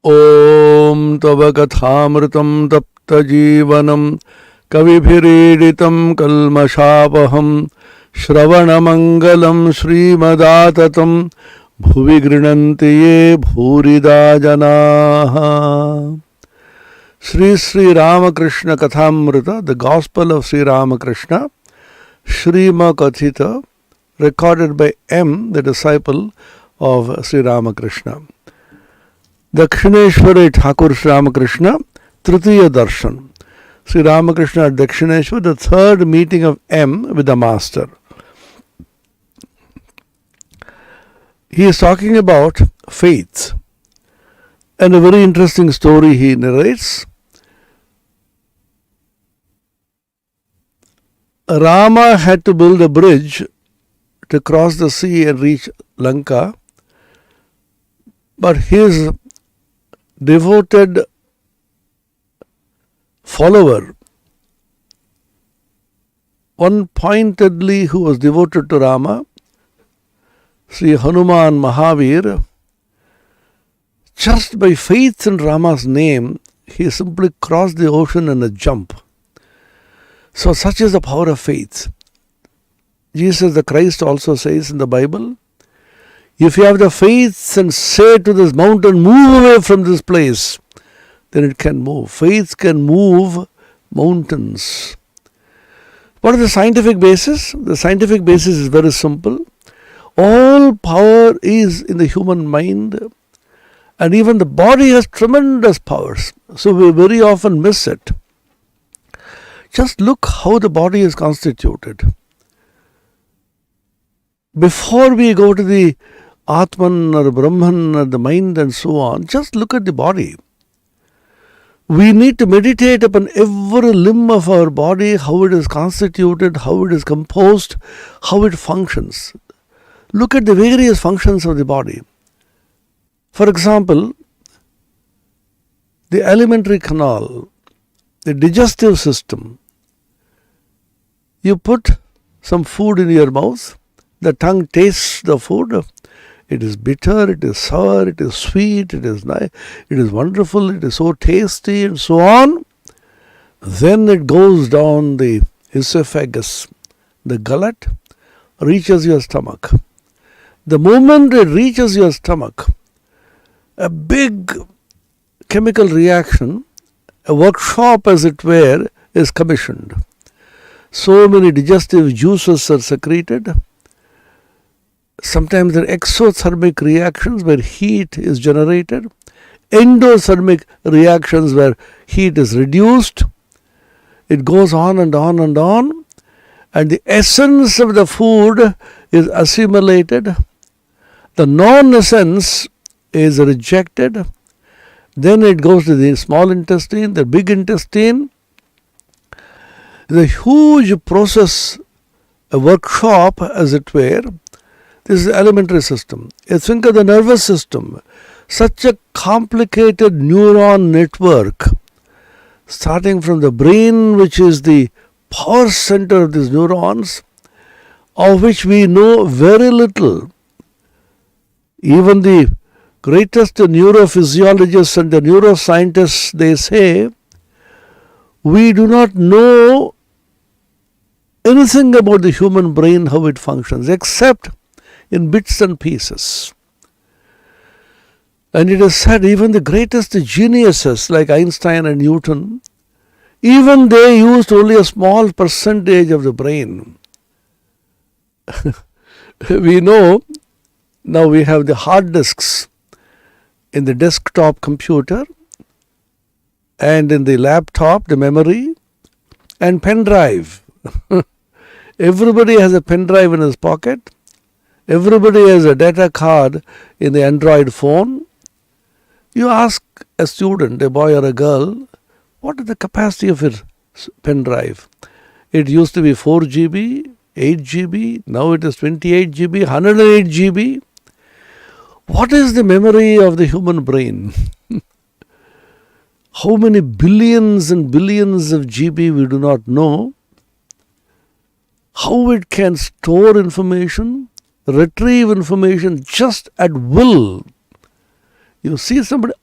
Om Tava Kathamritam Tapta Jeevanam Kavibhireeditam Kalmashapaham Shravanamangalam Srimadaatatam Bhuvi Grinanti Ye Bhurida Janaha. Sri Sri Ramakrishna Kathamrita, the Gospel of Sri Ramakrishna, Shrima Kathita, recorded by M., the disciple of Sri Ramakrishna. Dakshineshwari Thakur Sri Ramakrishna, Tritiya Darshan. Sri Ramakrishna at Dakshineshwar, the third meeting of M with the Master. He is talking about faith. And a very interesting story he narrates. Rama had to build a bridge to cross the sea and reach Lanka, but his devoted follower, one pointedly who was devoted to Rama, Sri Hanuman Mahavir, just by faith in Rama's name, he simply crossed the ocean in a jump. So such is the power of faith. Jesus the Christ also says in the Bible, if you have the faith and say to this mountain, move away from this place, then it can move. Faith can move mountains. What is the scientific basis? The scientific basis is very simple. All power is in the human mind, and even the body has tremendous powers. So we very often miss it. Just look how the body is constituted. Before we go to the Atman or Brahman or the mind and so on, just look at the body. We need to meditate upon every limb of our body, how it is constituted, how it is composed, how it functions. Look at the various functions of the body. For example, the alimentary canal, the digestive system. You put some food in your mouth, the tongue tastes the food. It is bitter, it is sour, it is sweet, it is nice, it is wonderful, it is so tasty and so on. Then it goes down the esophagus, the gullet, reaches your stomach. The moment it reaches your stomach, a big chemical reaction, a workshop as it were, is commissioned. So many digestive juices are secreted. Sometimes there are exothermic reactions where heat is generated, endothermic reactions where heat is reduced. It goes on and on and on, and the essence of the food is assimilated. The non-essence is rejected. Then it goes to the small intestine, the big intestine. The huge process, a workshop as it were. This is the alimentary system. You think of the nervous system, such a complicated neuron network, starting from the brain, which is the power center of these neurons, of which we know very little. Even the greatest neurophysiologists and the neuroscientists, they say, we do not know anything about the human brain, how it functions, except in bits and pieces. And it is said even the greatest geniuses like Einstein and Newton, even they used only a small percentage of the brain. We know now we have the hard disks in the desktop computer and in the laptop, the memory, and pen drive. Everybody has a pen drive in his pocket. Everybody has a data card in the Android phone. You ask a student, a boy or a girl, what is the capacity of your pen drive? It used to be 4 GB, 8 GB, now it is 28 GB, 108 GB. What is the memory of the human brain? How many billions and billions of GB we do not know. How it can store information, retrieve information just at will. You see somebody,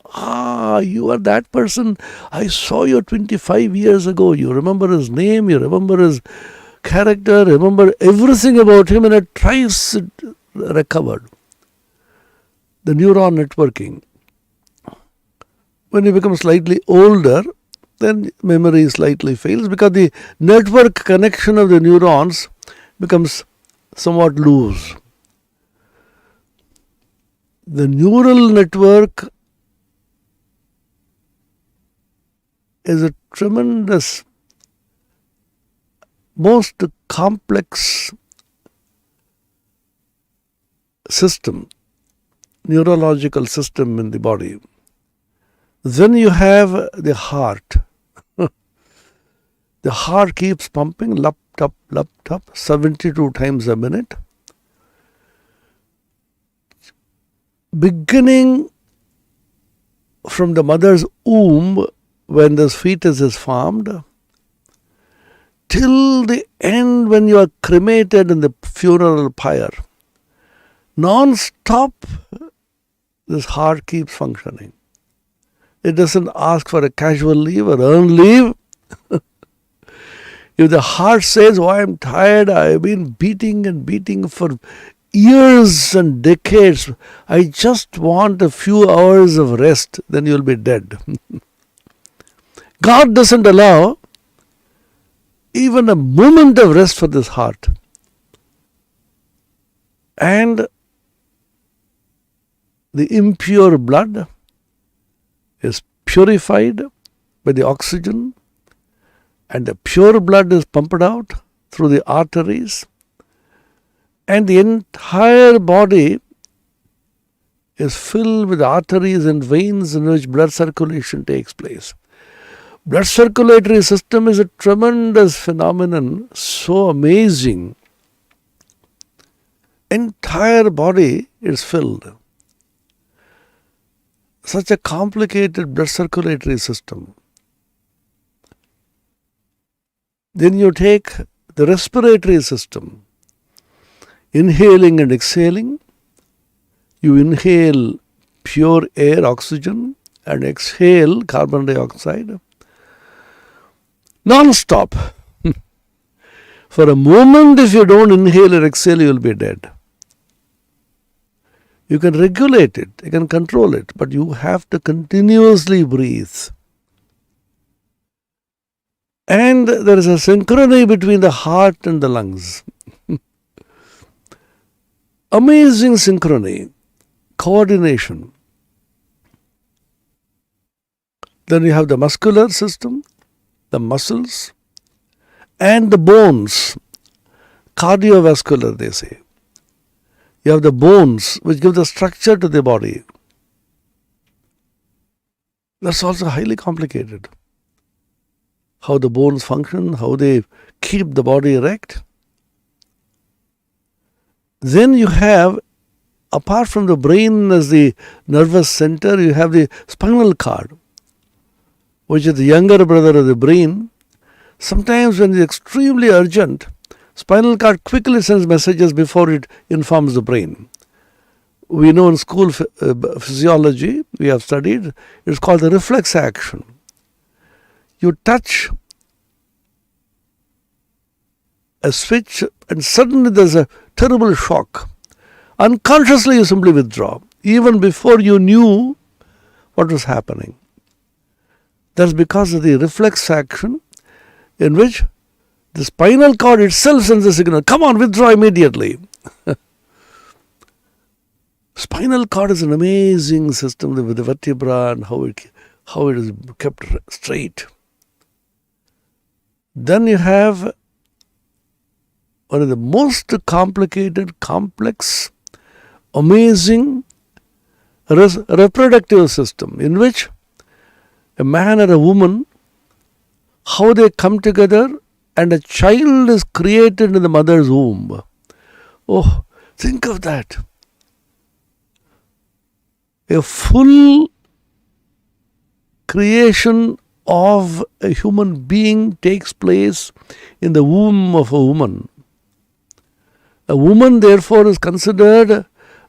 you are that person. I saw you 25 years ago. You remember his name, you remember his character, remember everything about him, and it tries it recovered. The neuron networking. When you become slightly older, then memory slightly fails because the network connection of the neurons becomes somewhat loose. The neural network is a tremendous, most complex system, neurological system in the body. Then you have the heart. The heart keeps pumping, lup, tup, 72 times a minute. Beginning from the mother's womb, when the fetus is formed, till the end when you are cremated in the funeral pyre, non-stop, this heart keeps functioning. It doesn't ask for a casual leave or earned leave. If the heart says, oh, I'm tired, I've been beating for years and decades, I just want a few hours of rest, then you'll be dead. God doesn't allow even a moment of rest for this heart. And the impure blood is purified by the oxygen, and the pure blood is pumped out through the arteries, and the entire body is filled with arteries and veins in which blood circulation takes place. Blood circulatory system is a tremendous phenomenon, so amazing. Entire body is filled. Such a complicated blood circulatory system. Then you take the respiratory system, inhaling and exhaling. You inhale pure air, oxygen, and exhale carbon dioxide. Non-stop. For a moment, if you don't inhale or exhale, you will be dead. You can regulate it, you can control it, but you have to continuously breathe. And there is a synchrony between the heart and the lungs. Amazing synchrony, coordination. Then you have the muscular system, the muscles, and the bones. Cardiovascular, they say. You have the bones, which give the structure to the body. That's also highly complicated. How the bones function, how they keep the body erect. Then you have, apart from the brain as the nervous center, you have the spinal cord, which is the younger brother of the brain. Sometimes when it's extremely urgent, spinal cord quickly sends messages before it informs the brain. We know in school physiology, we have studied, it's called the reflex action. You touch a switch and suddenly there's a terrible shock. Unconsciously you simply withdraw, even before you knew what was happening. That's because of the reflex action in which the spinal cord itself sends a signal, come on, withdraw immediately. Spinal cord is an amazing system with the vertebra and how it is kept straight. Then you have one of the most complicated, complex, amazing reproductive system in which a man or a woman, how they come together and a child is created in the mother's womb. Oh, think of that. A full creation of a human being takes place in the womb of a woman. A woman, therefore, is considered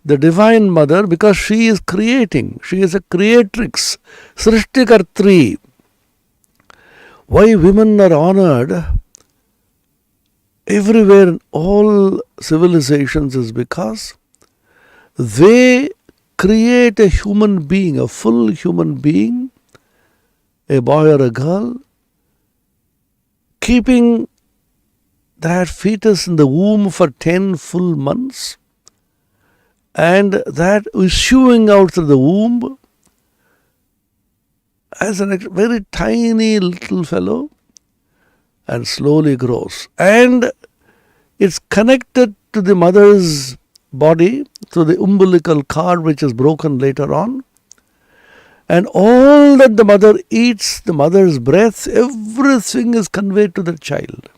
the Divine Mother, because she is creating. She is a creatrix, Srishtikartri. Why women are honored everywhere in all civilizations is because they create a human being, a full human being, a boy or a girl, keeping that fetus in the womb for 10 full months, and that issuing out through the womb as a very tiny little fellow, and slowly grows. And it's connected to the mother's body through the umbilical cord, which is broken later on. And all that the mother eats, the mother's breath, everything is conveyed to the child.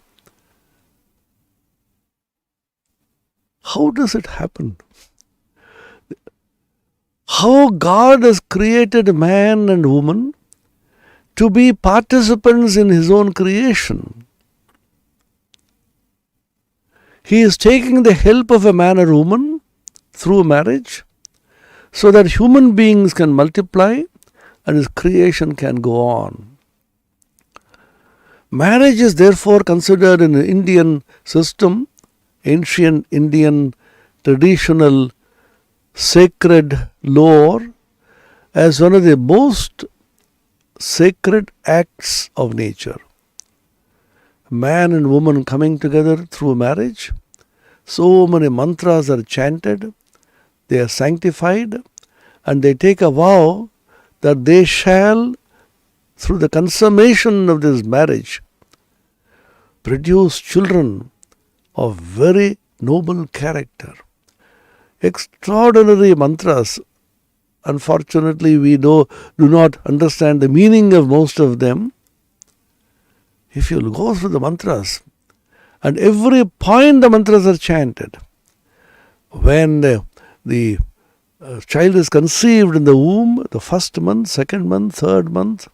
How does it happen? How God has created man and woman to be participants in His own creation. He is taking the help of a man or woman through marriage so that human beings can multiply and His creation can go on. Marriage is therefore considered in the Indian system, ancient Indian traditional sacred lore, as one of the most sacred acts of nature. Man and woman coming together through marriage. So many mantras are chanted, they are sanctified, and they take a vow that they shall, through the consummation of this marriage, produce children of very noble character. Extraordinary mantras. Unfortunately, we do not understand the meaning of most of them. If you go through the mantras, and every point the mantras are chanted. When the child is conceived in the womb, the first month, second month, third month,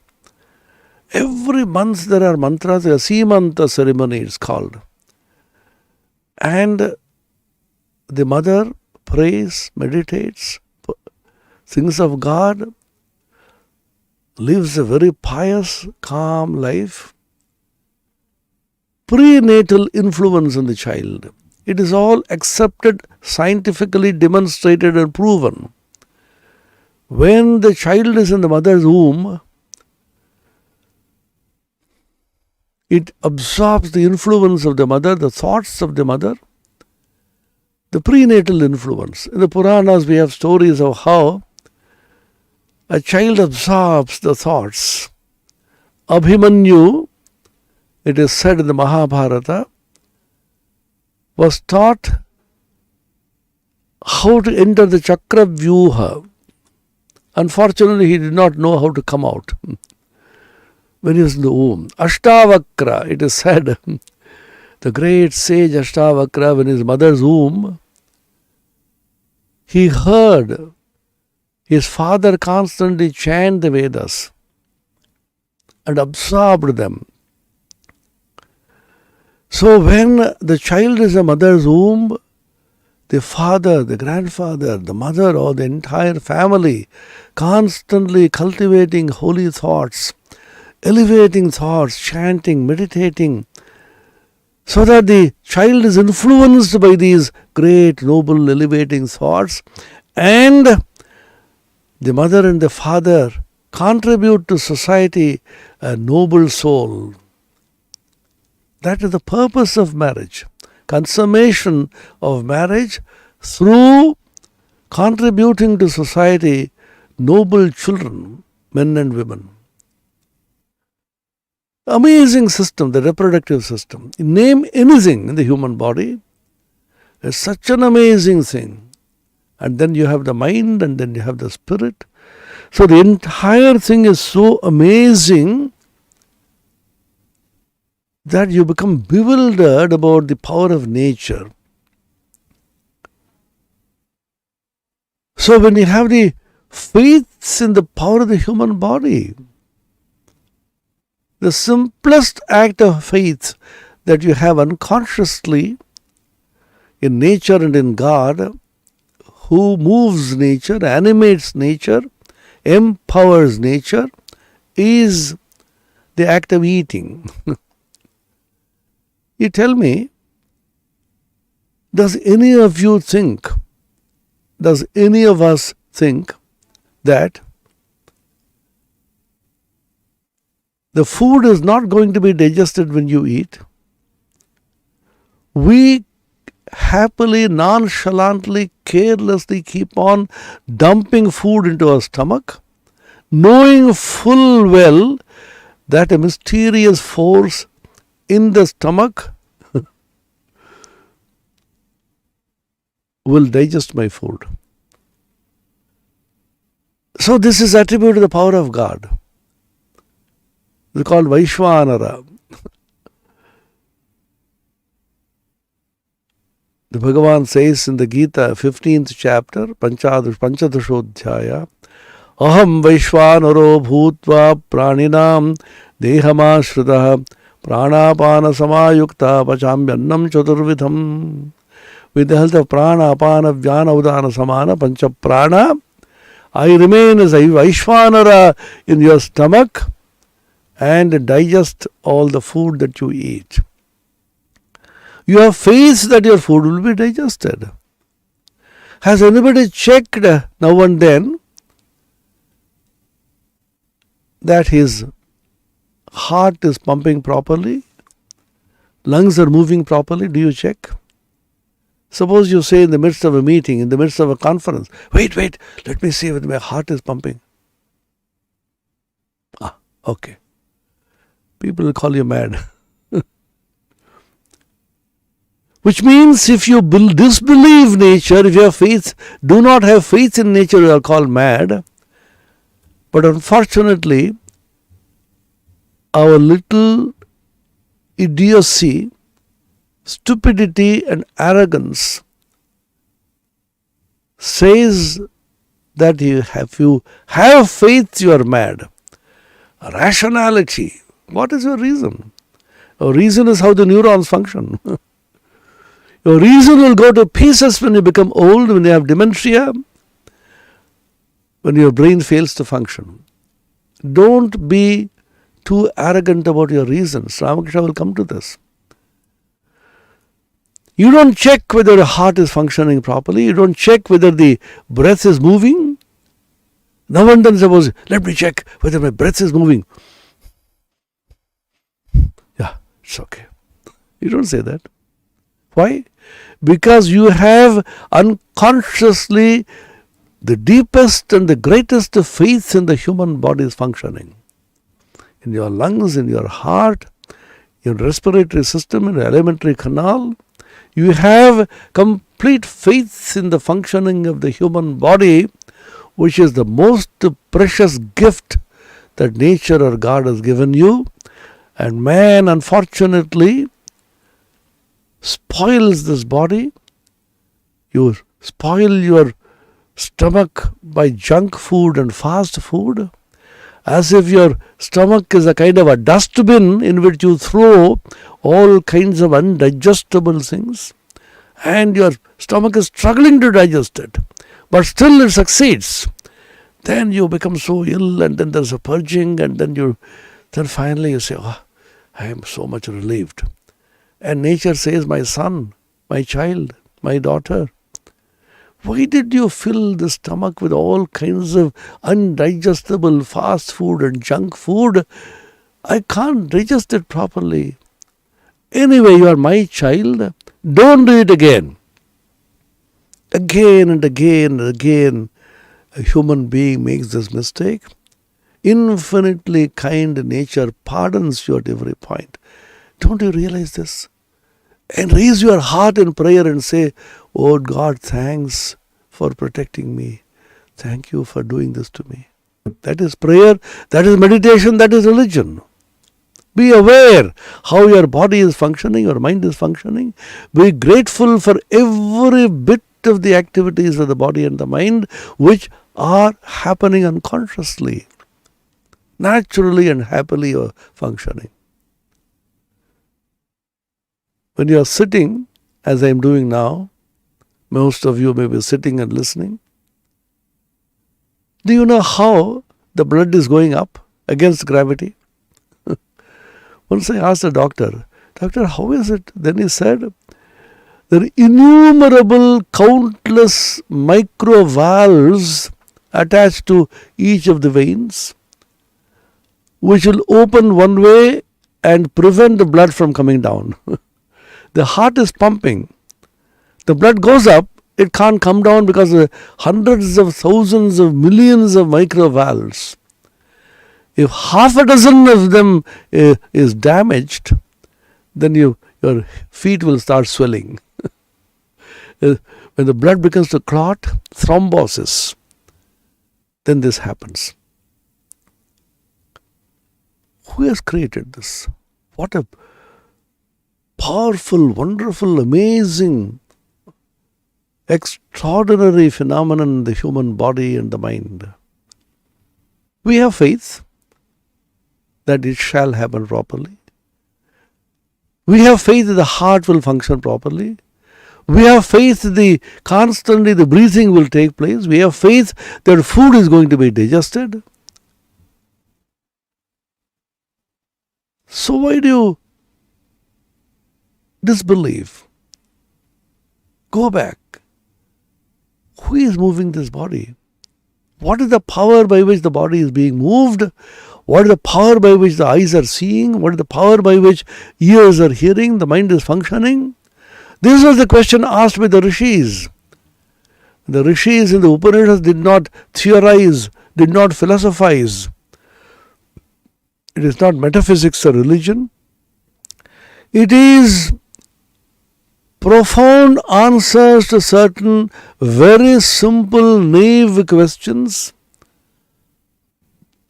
every month there are mantras, a Seemanta ceremony it's called. And the mother prays, meditates, thinks of God, lives a very pious, calm life. Prenatal influence on the child. It is all accepted, scientifically demonstrated and proven. When the child is in the mother's womb, it absorbs the influence of the mother, the thoughts of the mother, the prenatal influence. In the Puranas, we have stories of how a child absorbs the thoughts. Abhimanyu, it is said in the Mahabharata, was taught how to enter the Chakra Vyuha. Unfortunately, he did not know how to come out when he was in the womb. Ashtavakra, it is said, the great sage Ashtavakra, when his mother's womb, he heard his father constantly chant the Vedas and absorbed them. So when the child is in a mother's womb, the father, the grandfather, the mother, or the entire family constantly cultivating holy thoughts, elevating thoughts, chanting, meditating, so that the child is influenced by these great, noble, elevating thoughts, and the mother and the father contribute to society a noble soul. That is the purpose of marriage. Consummation of marriage through contributing to society noble children, men and women. Amazing system, the reproductive system. Name anything in the human body. It's such an amazing thing. And then you have the mind, and then you have the spirit. So the entire thing is so amazing that you become bewildered about the power of nature. So when you have the faith in the power of the human body, the simplest act of faith that you have unconsciously in nature and in God, who moves nature, animates nature, empowers nature, is the act of eating. You tell me, does any of you think, does any of us think that the food is not going to be digested when you eat? We happily, nonchalantly, carelessly keep on dumping food into our stomach, knowing full well that a mysterious force in the stomach will digest my food. So this is attributed to the power of God. It's called Vaishvanara. The Bhagavan says in the Gita, 15th chapter, Panchadashodhyaya, Aham Vaishvanaro Bhutva Praninam Dehamashritaha Pranapana Samayukta Pachamyannam Chaturvidham. With the help of Prana, Apana, Vyana, Udana, Samana, Pancha Prana, I remain as a Vaishvanara in your stomach and digest all the food that you eat. You have faith that your food will be digested. Has anybody checked now and then that his heart is pumping properly? Lungs are moving properly? Do you check? Suppose you say in the midst of a meeting, in the midst of a conference, wait, let me see whether my heart is pumping. Okay. People will call you mad. Which means if you disbelieve nature, if you have faith, do not have faith in nature, you are called mad. But unfortunately, our little idiocy, stupidity and arrogance says that if you have faith, you are mad. Rationality. What is your reason? Your reason is how the neurons function. Your reason will go to pieces when you become old, when you have dementia, when your brain fails to function. Don't be too arrogant about your reasons. Ramakrishna will come to this. You don't check whether the heart is functioning properly. You don't check whether the breath is moving. Now and then suppose, let me check whether my breath is moving. Yeah, it's okay. You don't say that. Why? Because you have unconsciously the deepest and the greatest faith in the human body's functioning. In your lungs, in your heart, in your respiratory system, in your alimentary canal, you have complete faith in the functioning of the human body, which is the most precious gift that nature or God has given you. And man, unfortunately, spoils this body. You spoil your stomach by junk food and fast food, as if your stomach is a kind of a dustbin in which you throw all kinds of undigestible things, and your stomach is struggling to digest it, but still it succeeds. Then you become so ill, and then there's a purging, and then finally you say, oh, I am so much relieved. And nature says, my son, my child, my daughter, why did you fill the stomach with all kinds of undigestible fast food and junk food? I can't digest it properly. Anyway, you are my child. Don't do it again. Again and again and again, a human being makes this mistake. Infinitely kind nature pardons you at every point. Don't you realize this? And raise your heart in prayer and say, oh God, thanks for protecting me. Thank you for doing this to me. That is prayer, that is meditation, that is religion. Be aware how your body is functioning, your mind is functioning. Be grateful for every bit of the activities of the body and the mind which are happening unconsciously, naturally and happily functioning. When you are sitting, as I am doing now, Most of you may be sitting and listening. Do you know how the blood is going up against gravity? Once I asked the doctor, "Doctor, how is it?" Then he said, "There are innumerable, countless micro valves attached to each of the veins, which will open one way and prevent the blood from coming down." The heart is pumping. The blood goes up, it can't come down because of hundreds of thousands of millions of micro valves. If half a dozen of them is damaged, then your feet will start swelling. When the blood begins to clot, thrombosis, then this happens. Who has created this? What a powerful, wonderful, amazing, extraordinary phenomenon in the human body and the mind. We have faith that it shall happen properly. We have faith that the heart will function properly. We have faith that constantly the breathing will take place. We have faith that food is going to be digested. So why do you disbelieve? Go back. Who is moving this body? What is the power by which the body is being moved? What is the power by which the eyes are seeing? What is the power by which ears are hearing? The mind is functioning? This was the question asked by the rishis. The rishis in the Upanishads did not theorize, did not philosophize. It is not metaphysics or religion. It is profound answers to certain very simple, naive questions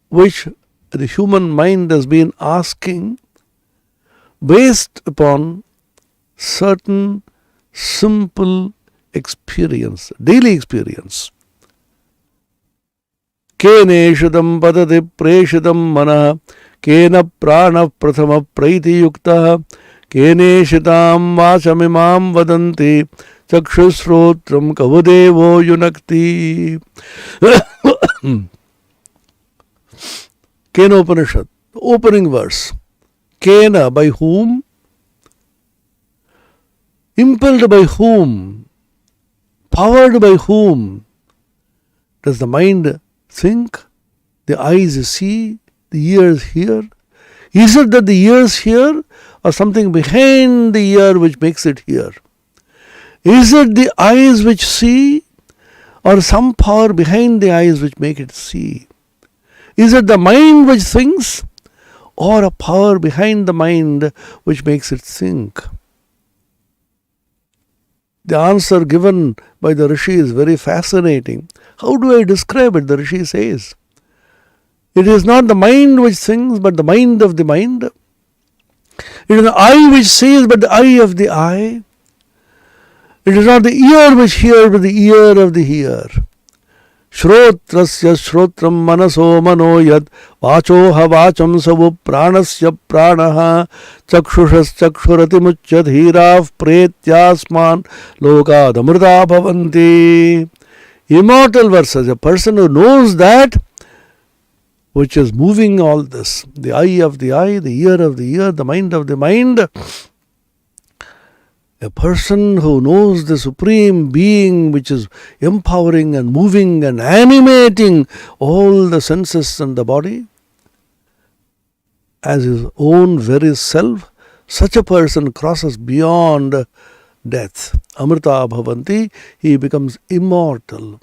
which the human mind has been asking based upon certain simple experience, daily experience. Keneshadam padati preshadam mana kena prana prathama praiti yukta keneshitam vasamimam vadanti chakshusrotram kavadevo yunakti. Kena Upanishad, opening verse. Kena, by whom? Impelled by whom? Powered by whom? Does the mind think? The eyes see? The ears hear? Is it that the ears hear, or something behind the ear which makes it hear? Is it the eyes which see, or some power behind the eyes which make it see? Is it the mind which thinks, or a power behind the mind which makes it think? The answer given by the Rishi is very fascinating. How do I describe it? The Rishi says, it is not the mind which thinks, but the mind of the mind. It is the eye which sees, but the eye of the eye. It is not the ear which hears, but the ear of the hearer. Shrotrasya shrotram manaso mano yad vachoha vacham savu pranasya pranaha chakshushas chakshurati muchyad hirav pretyasman lokadamrita bhavanti. Immortal verses, a person who knows that which is moving all this, the eye of the eye, the ear of the ear, the mind of the mind. A person who knows the Supreme Being which is empowering and moving and animating all the senses and the body as his own very self, such a person crosses beyond death. Amrita bhavanti, he becomes immortal.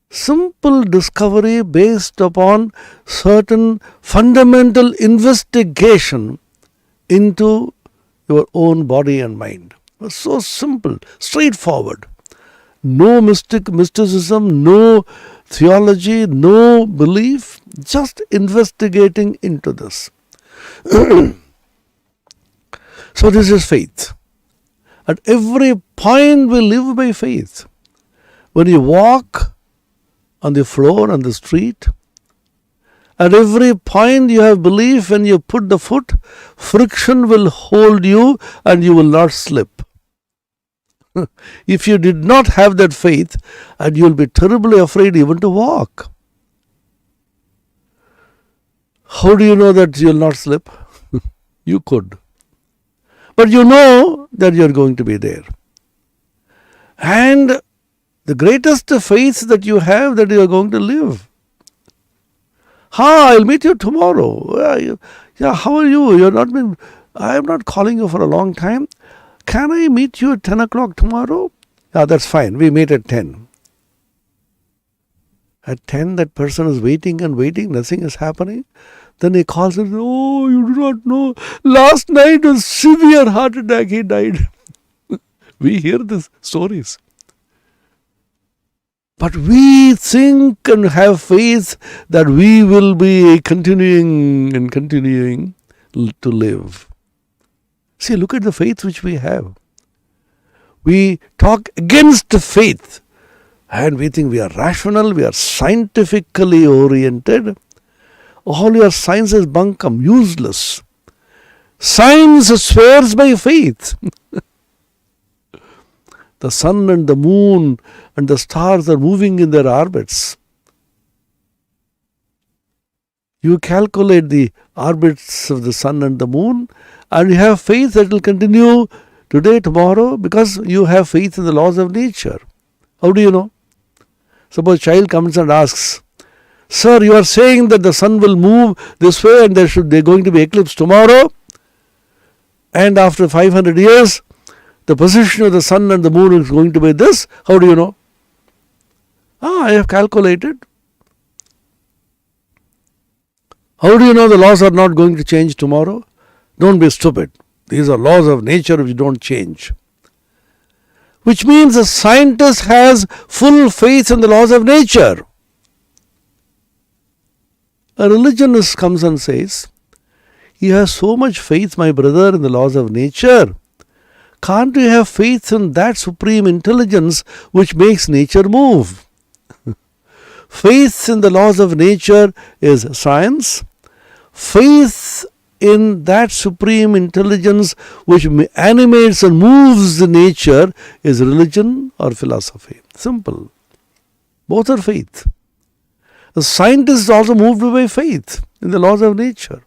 Simple discovery based upon certain fundamental investigation into your own body and mind. So simple, straightforward. No mysticism, no theology, no belief, just investigating into this. So this is faith. At every point we live by faith. When you walk on the floor, on the street, at every point you have belief. When you put the foot, friction will hold you and you will not slip. If you did not have that faith, and you will be terribly afraid even to walk. How do you know that you will not slip? You could. But you know that you are going to be there. And the greatest faith that you have that you are going to live. I'll meet you tomorrow. Yeah, how are you? I am not calling you for a long time. Can I meet you at 10 o'clock tomorrow? Yeah, that's fine. We meet at 10. At 10, that person is waiting and waiting. Nothing is happening. Then he calls and says, oh, you do not know. Last night was severe heart attack. He died. We hear these stories. But we think and have faith that we will be continuing and continuing to live. See, look at the faith which we have. We talk against faith and we think we are rational, we are scientifically oriented. All your science is bunkum, useless. Science swears by faith. The sun and the moon and the stars are moving in their orbits. You calculate the orbits of the sun and the moon and you have faith that will continue today, tomorrow, because you have faith in the laws of nature. How do you know? Suppose a child comes and asks, Sir, you are saying that the sun will move this way and there going to be eclipse tomorrow, and after 500 years, the position of the sun and the moon is going to be this. How do you know? I have calculated. How do you know the laws are not going to change tomorrow? Don't be stupid. These are laws of nature which don't change. Which means a scientist has full faith in the laws of nature. A religionist comes and says, you have so much faith, my brother, in the laws of nature. Can't you have faith in that supreme intelligence which makes nature move? Faith in the laws of nature is science. Faith in that supreme intelligence which animates and moves the nature is religion or philosophy. Simple. Both are faith. The scientist is also moved by faith in the laws of nature.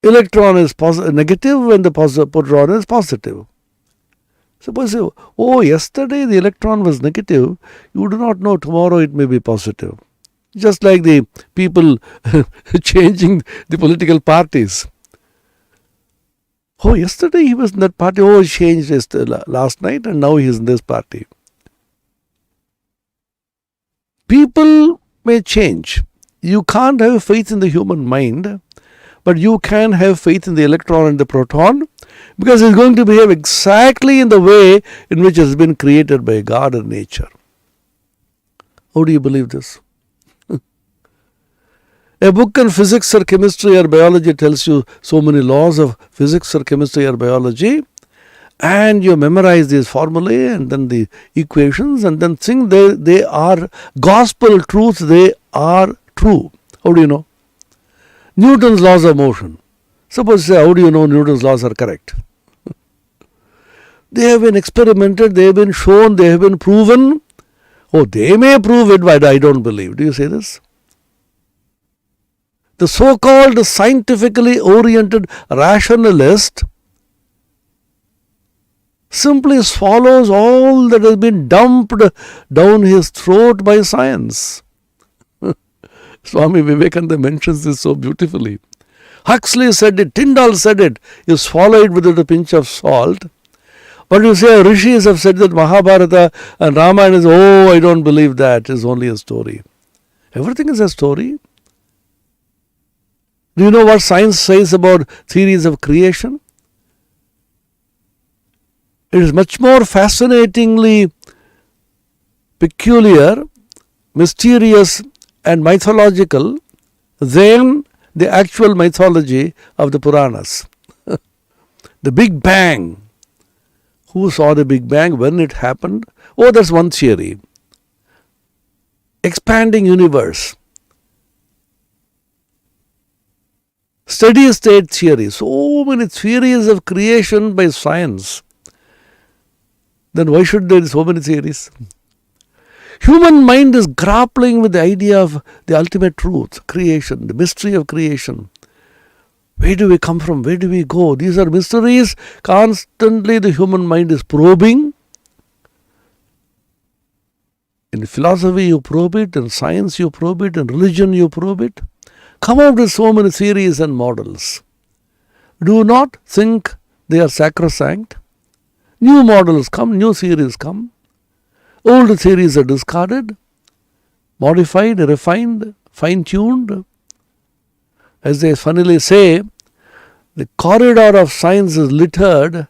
Electron is negative and the proton is positive. Suppose, yesterday the electron was negative, you do not know tomorrow it may be positive. Just like the people changing the political parties. Yesterday he was in that party, he changed last night and now he is in this party. People may change. You can't have faith in the human mind, but you can have faith in the electron and the proton because it's going to behave exactly in the way in which it has been created by God and nature. How do you believe this? A book on physics or chemistry or biology tells you so many laws of physics or chemistry or biology, and you memorize these formulae and then the equations and then think they are gospel truths, they are true. How do you know? Newton's laws of motion. Suppose you say, how do you know Newton's laws are correct? They have been experimented, they have been shown, they have been proven. They may prove it, but I don't believe. Do you say this? The so-called scientifically oriented rationalist simply swallows all that has been dumped down his throat by science. Swami Vivekananda mentions this so beautifully. Huxley said it, Tyndall said it, you swallow it with a pinch of salt. But you say rishis have said that Mahabharata and Ramayana is, I don't believe that, it's only a story. Everything is a story. Do you know what science says about theories of creation? It is much more fascinatingly peculiar, mysterious and mythological than the actual mythology of the Puranas. The Big Bang. Who saw the Big Bang? When it happened? That's one theory. Expanding universe. Steady state theory, so many theories of creation by science. Then why should there be so many theories? Human mind is grappling with the idea of the ultimate truth, creation, the mystery of creation. Where do we come from? Where do we go? These are mysteries. Constantly the human mind is probing. In philosophy you probe it, in science you probe it, in religion you probe it. Come out with so many theories and models. Do not think they are sacrosanct. New models come, new theories come. Old theories are discarded, modified, refined, fine-tuned. As they funnily say, the corridor of science is littered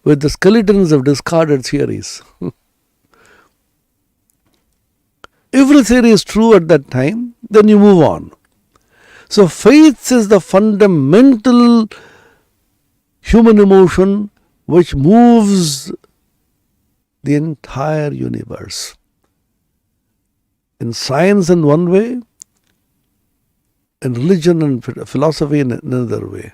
with the skeletons of discarded theories. Every theory is true at that time, then you move on. So faith is the fundamental human emotion which moves the entire universe. In science in one way, in religion and philosophy in another way.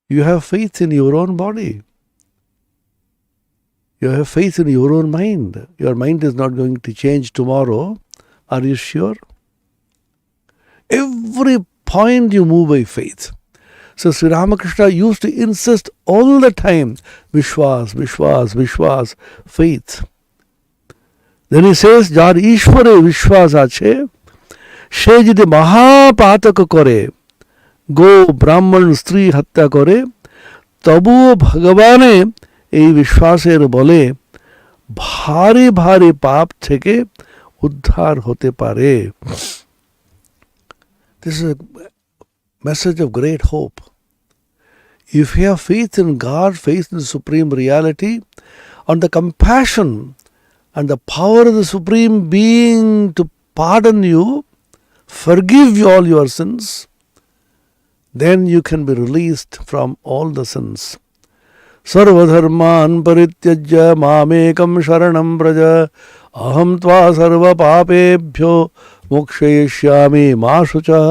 You have faith in your own body. You have faith in your own mind. Your mind is not going to change tomorrow. Are you sure? Every point you move by faith. So Sri Ramakrishna used to insist all the time, Vishwas, Vishwas, Vishwas, faith. Then he says, Jar Ishware Vishwas ache, she jidi Mahapatak kore, go Brahman Stri Hatya kore, tabu Bhagavane এই বিশ্বাসের বলে ভারী ভারী পাপ থেকে উদ্ধার হতে পারে. This is a message of great hope. If you have faith in God, faith in the Supreme Reality, on the compassion and the power of the Supreme Being to pardon you, forgive you all your sins, then you can be released from all the sins. सर्वधर्मान् परित्यज्य मामेकं शरणं व्रज अहं त्वा सर्वपापेभ्यो मोक्षयिष्यामि मा शुचः.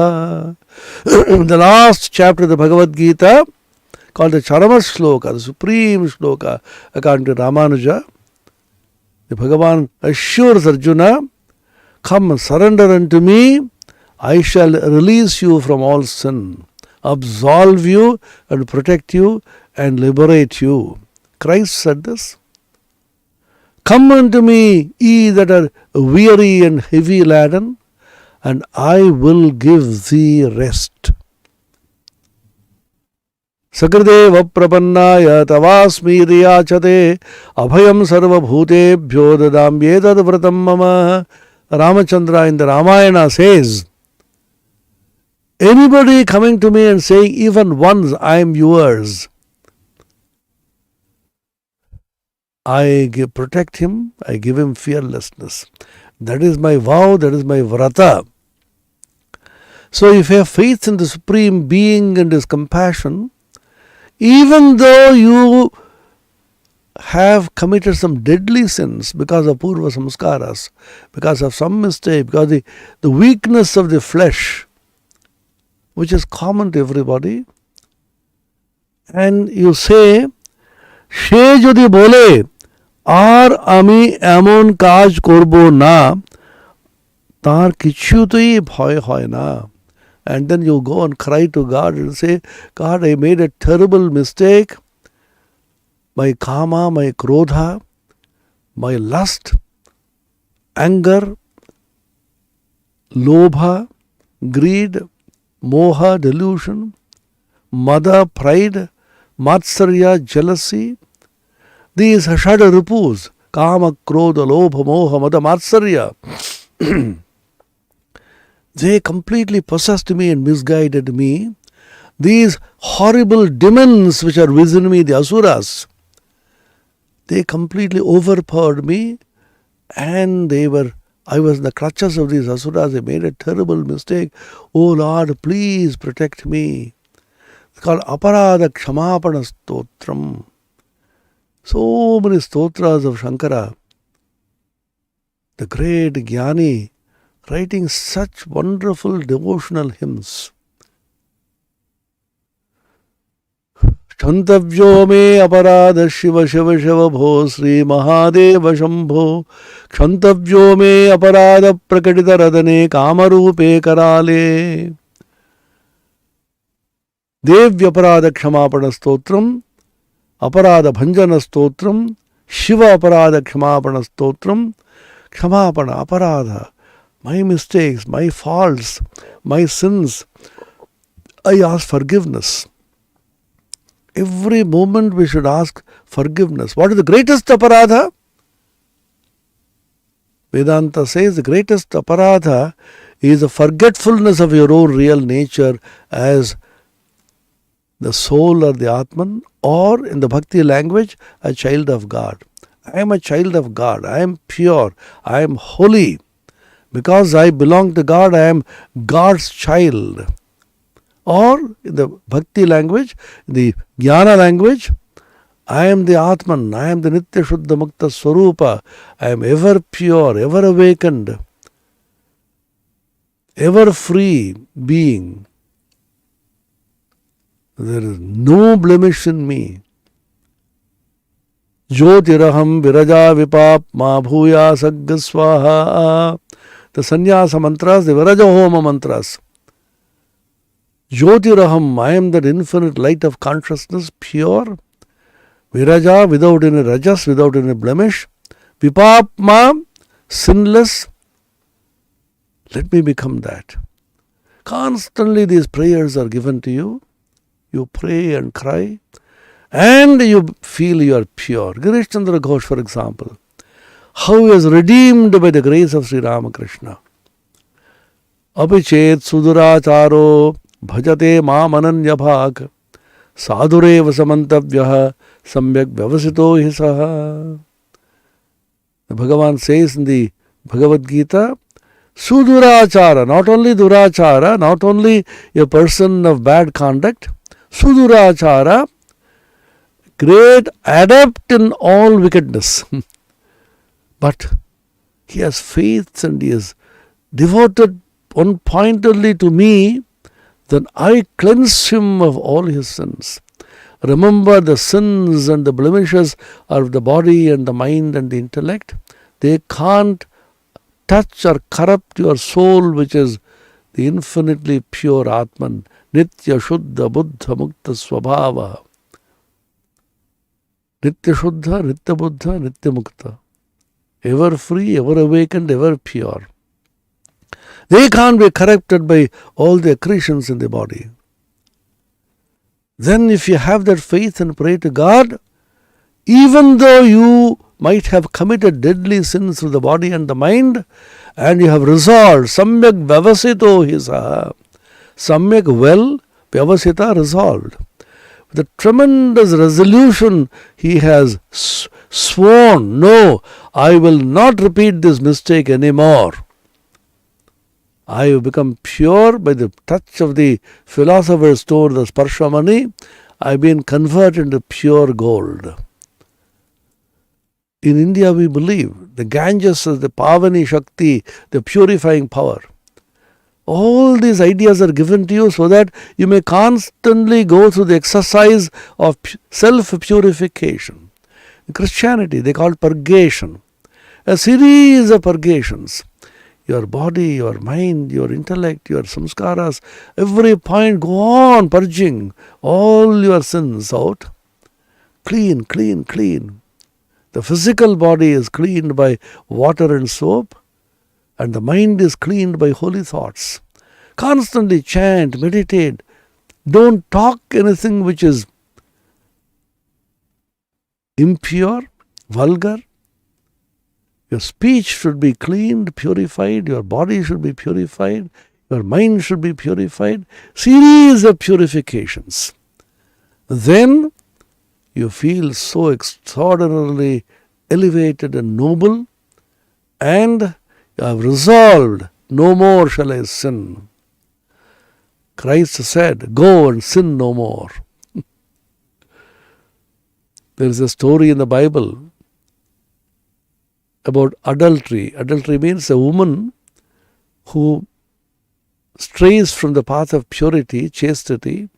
The last chapter of the Bhagavad Gita, called the Charama Shloka, the supreme shloka, according to Ramanuja, the Bhagavan assures Arjuna, come surrender unto me, I shall release you from all sin, absolve you and protect you and liberate you. Christ said this. Come unto me, ye that are weary and heavy laden, and I will give thee rest. Sakrideva prapannaya tavasmi riyachate abhayam sarva bhutebhyo dadamyetad vratam mama. Ramachandra in the Ramayana says, anybody coming to me and saying even once I am yours, I protect him, I give him fearlessness. That is my vow, that is my vrata. So if you have faith in the Supreme Being and His compassion, even though you have committed some deadly sins because of purva samskaras, because of some mistake, because the weakness of the flesh, which is common to everybody, and you say, সে যদি বলে আর আমি এমন কাজ করব না, তার কিছুতেই ভয় হয় না. And then you go and cry to God and say, God, I made a terrible mistake. My kama, my krodha, my lust, anger, lobha, greed, moha, delusion, mada, pride, matsarya, jealousy, these shada rupus, kama, krodha, lobha, moha, mada, matsarya, they completely possessed me and misguided me. These horrible demons which are within me, the asuras, they completely overpowered me, and I was in the clutches of these asuras. I made a terrible mistake. Oh Lord, please protect me. It's called Aparada Kshamapana Stotram. So many stotras of Shankara, the great Jnani, writing such wonderful devotional hymns. Kshantavyo me aparadha Shiva Shiva Shiva Bho Sri Mahadeva Shambho Kshantavyo me aparadha prakatita radane Kamarupe Karale Devya aparadha Kshamapana Stotram Aparadha Bhanjana Stotram Shiva aparadha Kshamapana Stotram Kshamapana Aparadha, my mistakes, my faults, my sins, I ask forgiveness. Every moment we should ask forgiveness. What is the greatest aparadha? Vedanta says the greatest aparadha is the forgetfulness of your own real nature as the soul or the Atman, or in the Bhakti language, a child of God. I am a child of God. I am pure. I am holy. Because I belong to God, I am God's child. Or in the Bhakti language, the Jnana language, I am the Atman, I am the Nitya Shuddha Mukta Swarupa, I am ever pure, ever awakened, ever free being. There is no blemish in me. Jyotiraham viraja vipap ma bhuya sagga swaha. The sannyasa mantras, the viraja homa mantras. Jyotiraham, I am that infinite light of consciousness, pure. Viraja, without any rajas, without any blemish. Vipapma, sinless. Let me become that. Constantly these prayers are given to you. You pray and cry. And you feel you are pure. Girish Chandra Ghosh, for example. How he is redeemed by the grace of Sri Ramakrishna. Abhichet suduracharo bhajate ma mananya bhag sadhureva samantavyaha samyak vyavasito hisaha. The Bhagavan says in the Bhagavad Gita, sudurachara, not only durachara, not only a person of bad conduct, sudurachara, great adept in all wickedness. But he has faith and he is devoted one-pointedly to me, then I cleanse him of all his sins. Remember, the sins and the blemishes of the body and the mind and the intellect, they can't touch or corrupt your soul, which is the infinitely pure Atman, Nitya Shuddha Buddha Mukta Swabhava. Nitya Shuddha, Nitya Buddha, Nitya Mukta. Ever free, ever awakened, ever pure. They can't be corrupted by all the accretions in the body. Then if you have that faith and pray to God, even though you might have committed deadly sins through the body and the mind, and you have resolved, samyak vyavasito hisaha, samyak well, vyavasita resolved. With a tremendous resolution, he has sworn, no, I will not repeat this mistake anymore. I have become pure by the touch of the philosopher's stone, the Sparshamani. I have been converted into pure gold. In India we believe the Ganges is the Pavani Shakti, the purifying power. All these ideas are given to you so that you may constantly go through the exercise of self-purification. In Christianity they call it purgation. A series of purgations. Your body, your mind, your intellect, your samskaras, every point go on purging all your sins out. Clean, clean, clean. The physical body is cleaned by water and soap, and the mind is cleaned by holy thoughts. Constantly chant, meditate. Don't talk anything which is impure, vulgar. Your speech should be cleaned, purified. Your body should be purified. Your mind should be purified. Series of purifications. Then you feel so extraordinarily elevated and noble, and you have resolved, no more shall I sin. Christ said, go and sin no more. There is a story in the Bible about adultery. Adultery means a woman who strays from the path of purity, chastity,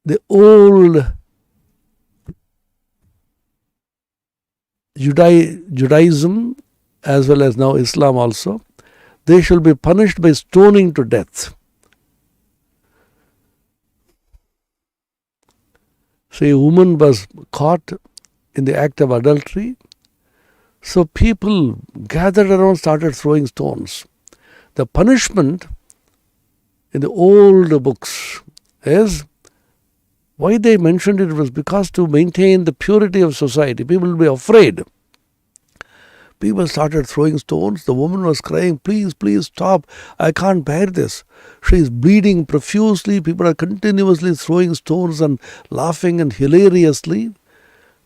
the old Judaism as well as now Islam also, they shall be punished by stoning to death. So a woman was caught in the act of adultery. So people gathered around, started throwing stones. The punishment in the old books is, why they mentioned it was because to maintain the purity of society. People will be afraid. People started throwing stones. The woman was crying, please, please stop. I can't bear this. She is bleeding profusely. People are continuously throwing stones and laughing and hilariously.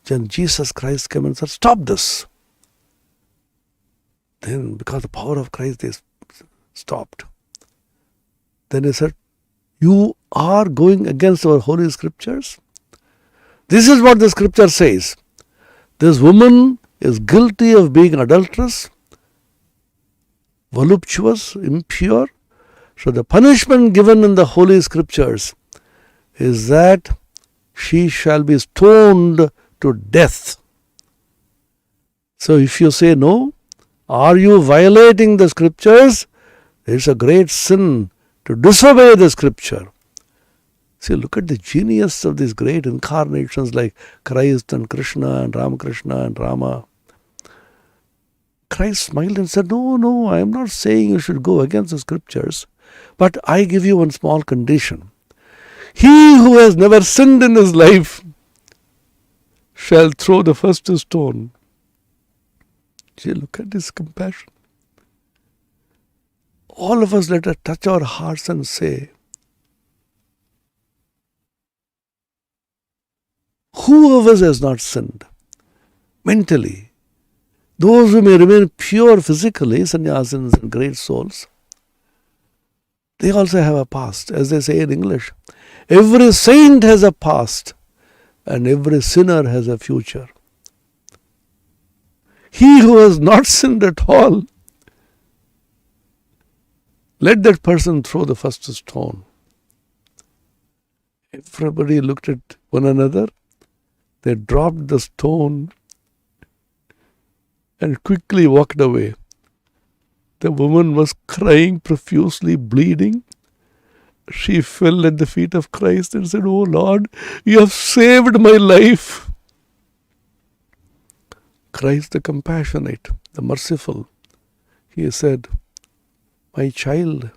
Then Jesus Christ came and said, stop this. Then because of the power of Christ, they stopped. Then he said, you are going against our holy scriptures. This is what the scripture says. This woman is guilty of being adulterous, voluptuous, impure. So the punishment given in the holy scriptures is that she shall be stoned to death. So if you say no, are you violating the scriptures? It's a great sin to disobey the scripture. See, look at the genius of these great incarnations like Christ and Krishna and Ramakrishna and Rama. Christ smiled and said, no, I am not saying you should go against the scriptures, but I give you one small condition. He who has never sinned in his life shall throw the first stone. See, look at this compassion. All of us, let us touch our hearts and say, who of us has not sinned mentally? Those who may remain pure physically, sannyasins and great souls, they also have a past. As they say in English, every saint has a past and every sinner has a future. He who has not sinned at all, let that person throw the first stone. Everybody looked at one another. They dropped the stone and quickly walked away. The woman was crying profusely, bleeding. She fell at the feet of Christ and said, "Oh Lord, you have saved my life." Christ the compassionate, the merciful, he said, "My child,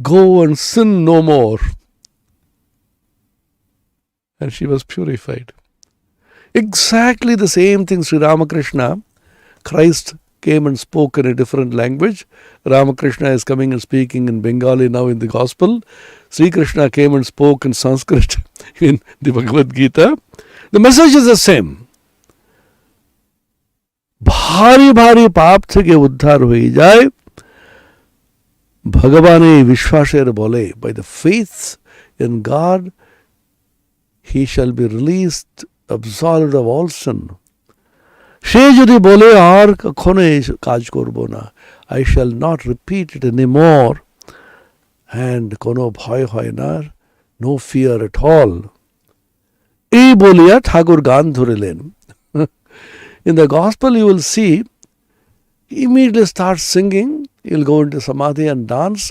go and sin no more." And she was purified. Exactly the same thing Sri Ramakrishna, Christ came and spoke in a different language. Ramakrishna is coming and speaking in Bengali now in the Gospel. Sri Krishna came and spoke in Sanskrit in the Bhagavad Gita. The message is the same. भारी भारी पाप থেকে উদ্ধার হয়ে যায় ভগবানে বিশ্বাসের বলে, by the faith in God he shall be released, absolved of all sin. সে যদি বলে আর কখনো এই কাজ করব না, I shall not repeat it anymore, and কোনো ভয় হয় না, no fear at all, এই বলিয়া ঠাকুর গান ধরিলেন. In the gospel you will see, he immediately starts singing, he will go into samadhi and dance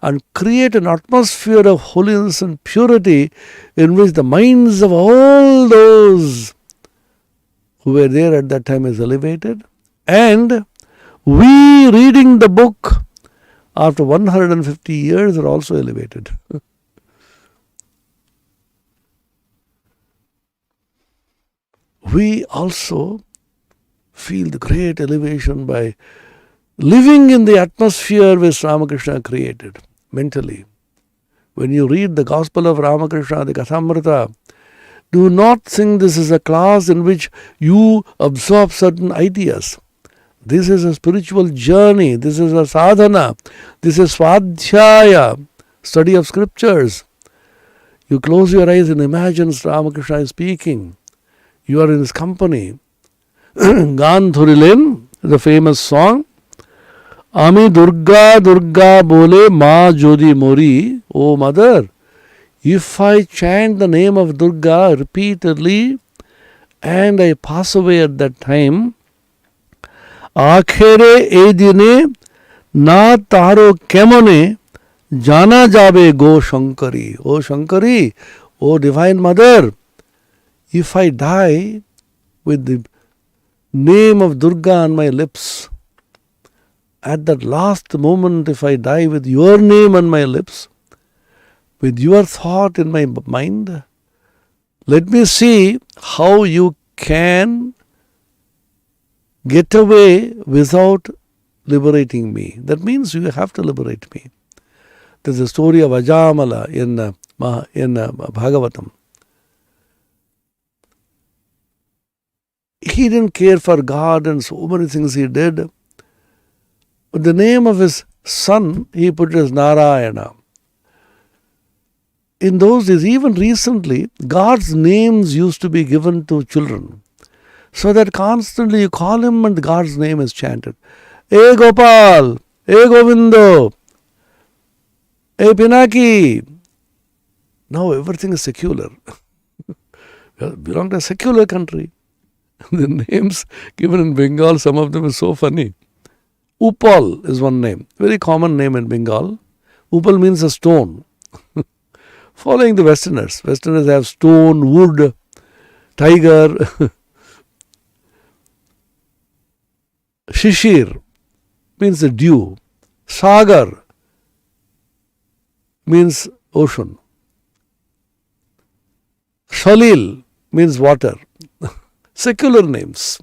and create an atmosphere of holiness and purity in which the minds of all those who were there at that time is elevated. And we reading the book after 150 years are also elevated. We also feel the great elevation by living in the atmosphere which Ramakrishna created mentally. When you read the Gospel of Ramakrishna, the Kathamrita, do not think this is a class in which you absorb certain ideas. This is a spiritual journey. This is a sadhana. This is swadhyaya, study of scriptures. You close your eyes and imagine Ramakrishna is speaking. You are in his company. গান ধরিলেন the famous song, Ami Durga Durga Bole Ma Jodi Mori, O mother, if I chant the name of Durga repeatedly and I pass away at that time, Akhere e dine na taro kemone jana jabe go Shankari. O Shankari, O Divine Mother, if I die with the name of Durga on my lips, at that last moment, if I die with your name on my lips, with your thought in my mind, let me see how you can get away without liberating me. That means you have to liberate me. There's a story of Ajamala in Bhagavatam. He didn't care for God and so many things he did. But the name of his son, he put as Narayana. In those days, even recently, God's names used to be given to children. So that constantly you call him and God's name is chanted. E Gopal, E Govindo, E Pinaki. Now everything is secular. We belong to a secular country. The names given in Bengal, some of them are so funny. Upal is one name, very common name in Bengal. Upal means a stone. Following the Westerners. Westerners have stone, wood, tiger. Shishir means the dew. Sagar means ocean. Salil means water. Secular names.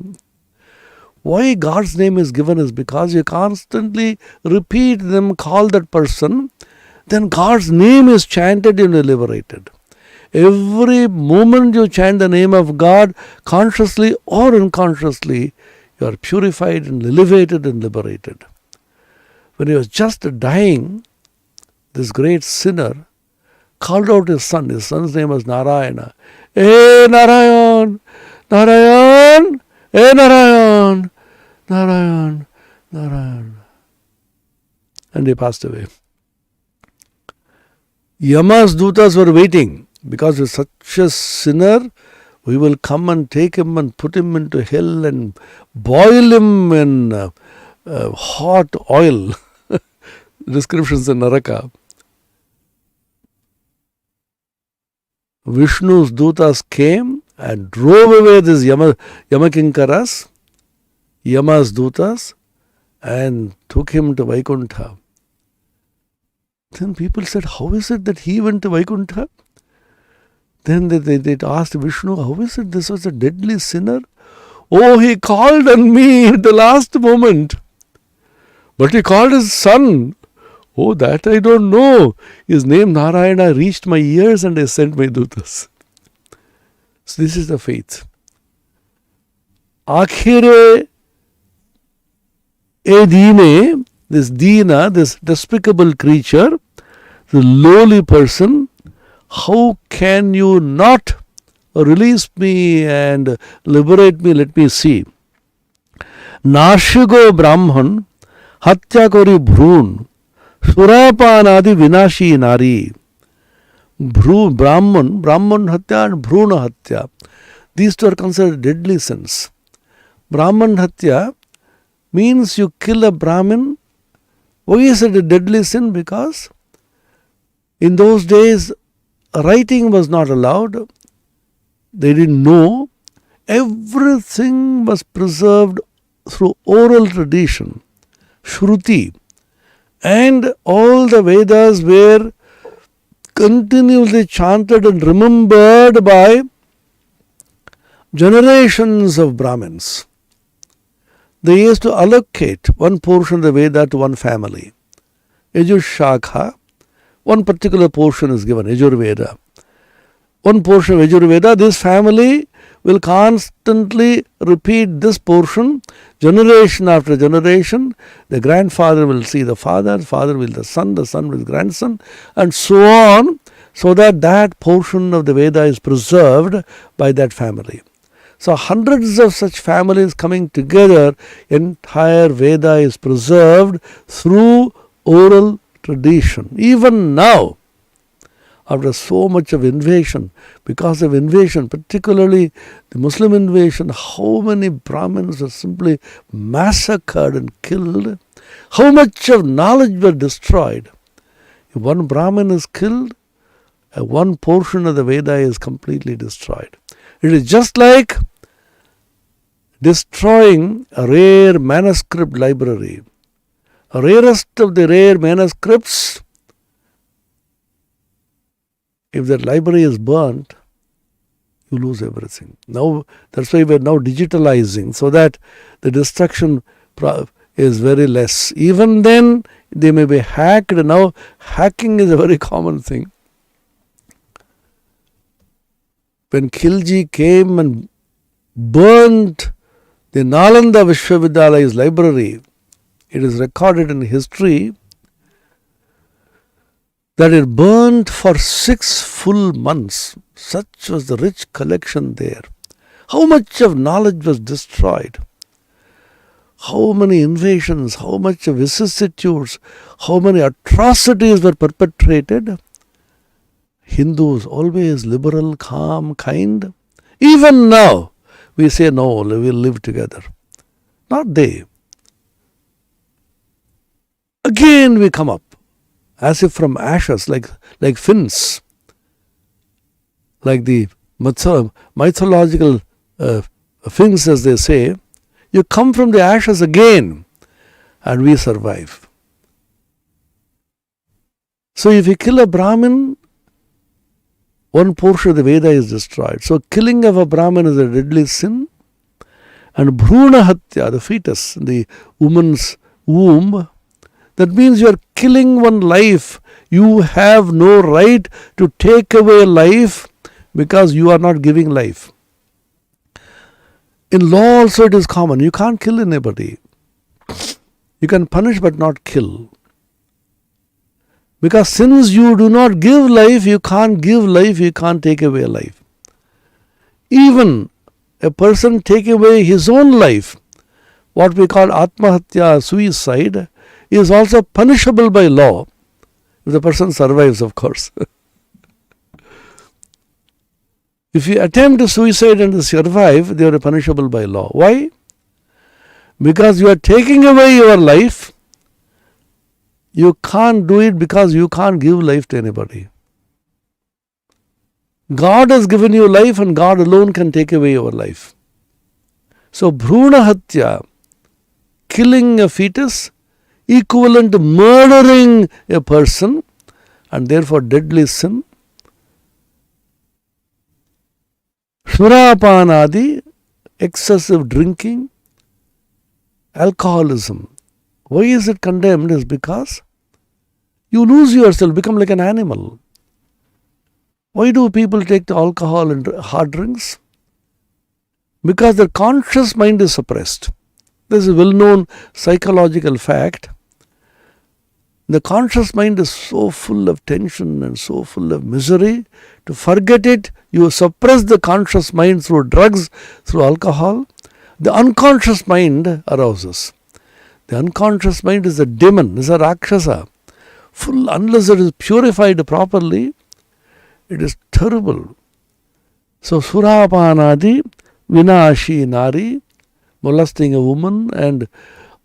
Why God's name is given is because you constantly repeat them, call that person, then God's name is chanted and liberated. Every moment you chant the name of God, consciously or unconsciously, you are purified and elevated and liberated. When he was just dying, this great sinner called out his son. His son's name was Narayana. Hey Narayan! Narayan! Hey Narayan! Narayan! Narayan! And he passed away. Yama's dutas were waiting because with such a sinner, we will come and take him and put him into hell and boil him in hot oil. Descriptions in Naraka. Vishnu's dutas came and drove away these Yamakinkaras, Yama's dutas, and took him to Vaikuntha. Then people said, how is it that he went to Vaikuntha? Then they asked Vishnu, how is it this was a deadly sinner? Oh, he called on me at the last moment. But he called his son. Oh, that I don't know. His name Narayana reached my ears and I sent my dutas. So this is the faith. Akhire e dine, this Dina, this despicable creature, the lowly person, how can you not release me and liberate me? Let me see. Nashigo Brahman, Hatya Kori Bhrun, Surapanadi Vinashi Nari. Brahman Hatya and Bhruna Hatya. These two are considered deadly sins. Brahman Hatya means you kill a Brahmin. Why is it a deadly sin? Because in those days, writing was not allowed. They didn't know. Everything was preserved through oral tradition, Shruti. And all the Vedas were continuously chanted and remembered by generations of Brahmins. They used to allocate one portion of the Veda to one family. Yajushakha, one particular portion is given, Yajurveda. One portion of Yajurveda, this family will constantly repeat this portion, generation after generation. The grandfather will see the father will the son will grandson, and so on, so that that portion of the Veda is preserved by that family. So hundreds of such families coming together, entire Veda is preserved through oral tradition. Even now, after so much of invasion, because of invasion, particularly the Muslim invasion, how many Brahmins were simply massacred and killed, how much of knowledge were destroyed. If one Brahmin is killed, one portion of the Veda is completely destroyed. It is just like destroying a rare manuscript library. A rarest of the rare manuscripts, if that library is burnt, you lose everything. Now, that's why we are now digitalizing, so that the destruction is very less. Even then, they may be hacked. Now, hacking is a very common thing. When Khilji came and burnt the Nalanda Vishwavidyalaya's library, it is recorded in history that it burned for 6 full months. Such was the rich collection there. How much of knowledge was destroyed? How many invasions, how much of vicissitudes, how many atrocities were perpetrated? Hindus always liberal, calm, kind. Even now, we say no, we will live together. Not they. Again we come up, as if from ashes, like Finns, like the mythological Finns, as they say. You come from the ashes again, and we survive. So if you kill a Brahmin, one portion of the Veda is destroyed. So killing of a Brahmin is a deadly sin. And Bhruna Hatya, the fetus, the woman's womb, that means you are killing one life. You have no right to take away life because you are not giving life. In law also it is common. You can't kill anybody. You can punish but not kill. Because since you do not give life, you can't give life, you can't take away life. Even a person take away his own life, what we call Atmahatya, suicide, is also punishable by law. If the person survives, of course. If you attempt to suicide and survive, they are punishable by law. Why? Because you are taking away your life. You can't do it because you can't give life to anybody. God has given you life and God alone can take away your life. So Bhruna Hatya, killing a fetus, equivalent to murdering a person, and therefore deadly sin. Shurapanadi, excessive drinking, alcoholism. Why is it condemned? Is because you lose yourself, become like an animal. Why do people take the alcohol and hard drinks? Because their conscious mind is suppressed. This is a well-known psychological fact. The conscious mind is so full of tension and so full of misery. To forget it, you suppress the conscious mind through drugs, through alcohol. The unconscious mind arouses. The unconscious mind is a demon, is a Rakshasa. Full, unless it is purified properly, it is terrible. So Surapanadi, Vinashi Nari, molesting a woman and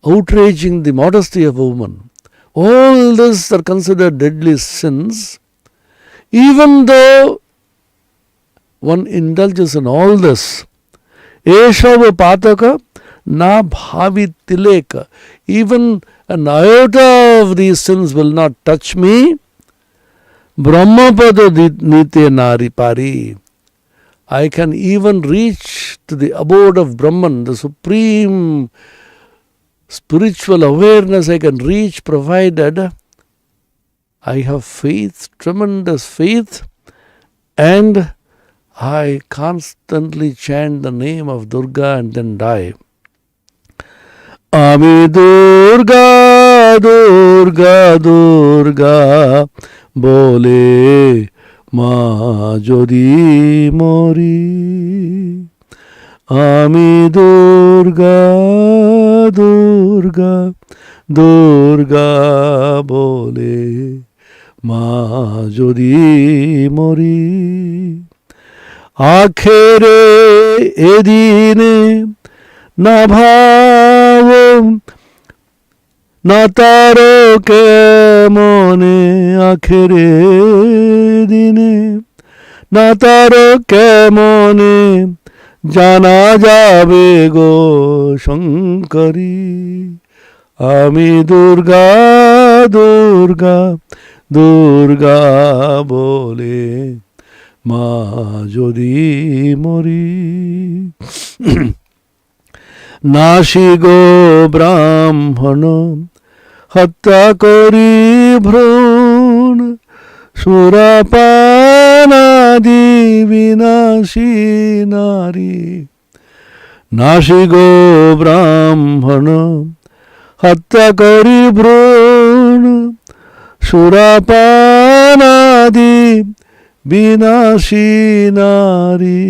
outraging the modesty of a woman. All this are considered deadly sins. Even though one indulges in all this, Eshava Pataka na bhavi tileka. Even an iota of these sins will not touch me. Brahmapada nite nari pari. I can even reach to the abode of Brahman, the supreme spiritual awareness I can reach, provided I have faith, tremendous faith, and I constantly chant the name of Durga and then die. Ami Durga, Durga, Durga, bole ma jodi mori. আমি দুর্গা দুর্গা দুর্গা বলে মা যদি মরি, আখেরে এদিনে না ভাব না তারকে মনে, আখেরে দিনে না তারকে মনে জানা যাবে গো শঙ্করী। আমি দুর্গা দুর্গা দুর্গা বলে মা যদি মরি, নাসি গো ব্রাহ্মণ হত্যা করি ভ্রূণ, সুরাপানাদি বিনাশী নারী। নাসি গো ব্রাহ্মণ হত্যা করি ভ্রূণ, সুরাপানাদি বিনাশী নারী।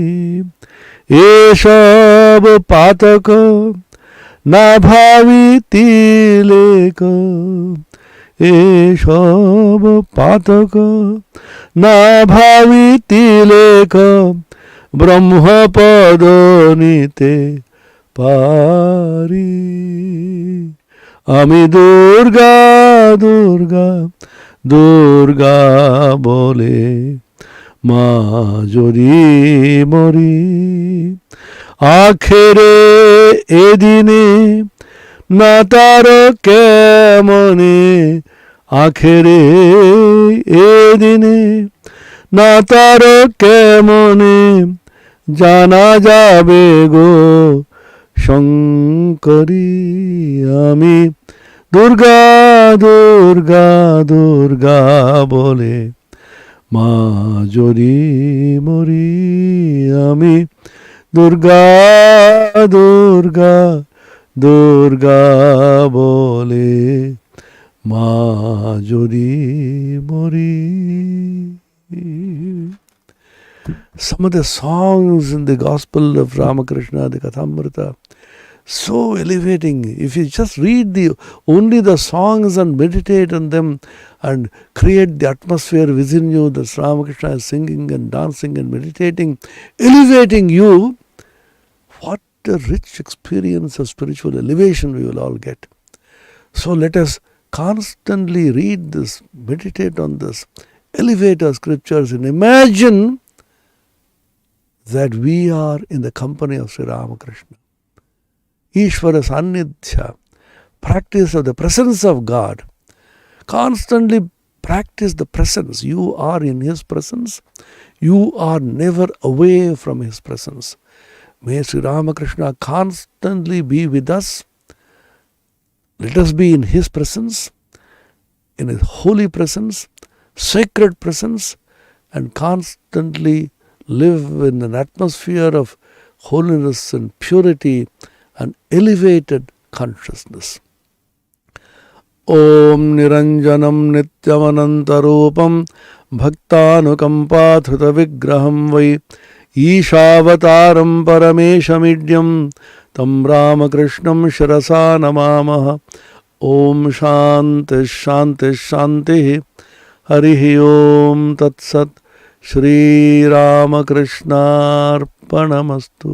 এসব পাতক না ভাবি তিলেক, এসব পাতক না ভাবি তিলেক, ব্রহ্মপদ নিতে পারি। আমি দুর্গা দুর্গা দুর্গা বলে মা যদি মরি, আখেরে এদিনে না তার কেমনে, আখেরে এদিনে না তার কেমনে জানা যাবে গো শঙ্করী। আমি দুর্গা দুর্গা দুর্গা বলে মা যদি মরি, আমি দুর্গা দুর্গা দুর্গা বলে মা যদি মরি। Some of the songs in the Gospel of Ramakrishna, the Kathamrita, so elevating. If you just read only the songs and meditate on them and create the atmosphere within you that Ramakrishna is singing and dancing and meditating, elevating you, what a rich experience of spiritual elevation we will all get. So let us constantly read this, meditate on this, elevate our scriptures and imagine that we are in the company of Sri Ramakrishna. Ishvara Sannidhya, practice of the presence of God. Constantly practice the presence. You are in His presence. You are never away from His presence. May Sri Ramakrishna constantly be with us. Let us be in His presence, in His holy presence, sacred presence, and constantly live in an atmosphere of holiness and purity and elevated consciousness. Om Niranjanam Nityamanantarupam Bhaktanukampathrita Vigraham Vai Ishavataram Parameshamidyam Tam Ramakrishnam Shirasa Namamaha. Om Shanti Shanti Shanti. Harihi Om Tat Sat. Shri Ramakrishna Arpanamastu.